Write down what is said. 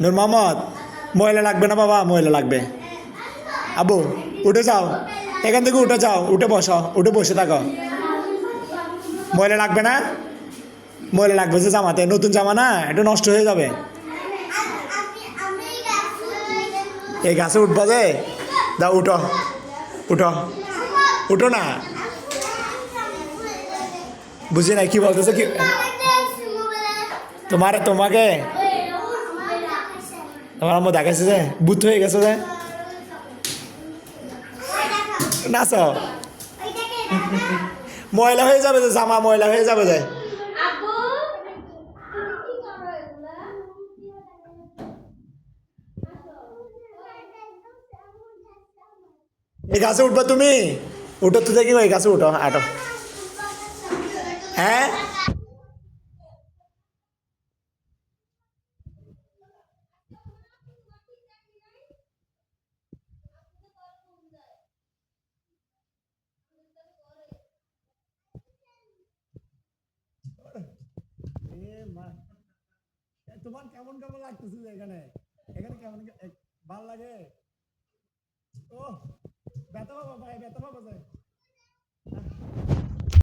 নূর মোহাম্মদ, ময়লা লাগবে না বাবা, ময়লা লাগবে। আবু উঠে যাও, এখান থেকে উঠে যাও, উঠে বসো, উঠে বসে থাকো। ময়লা লাগবে না? ময়লা লাগবে যে জামাতে, নতুন জামা না, এটা নষ্ট হয়ে যাবে। এই গাছে উঠবা যে, দাও উঠো, উঠো, উঠো না। বুঝি নাই কি বলতেছে, কি তোমাকে তোমার আম্মু দেখাইছে যে বুথ হয়ে গেছে যে নাচ, ময়লা হয়ে যাবে যে জামা, ময়লা হয়ে যাবে যে। এই গাছে উঠবা তুমি, উঠো তো দেখি, ওই গাছে উঠো, আটো। হ্যাঁ তোমার কেমন কেমন লাগতেছে এখানে, এখানে কেমন ভাল লাগে? ও ব্যথা পাবো ভাই, ব্যথা পাবো যায়।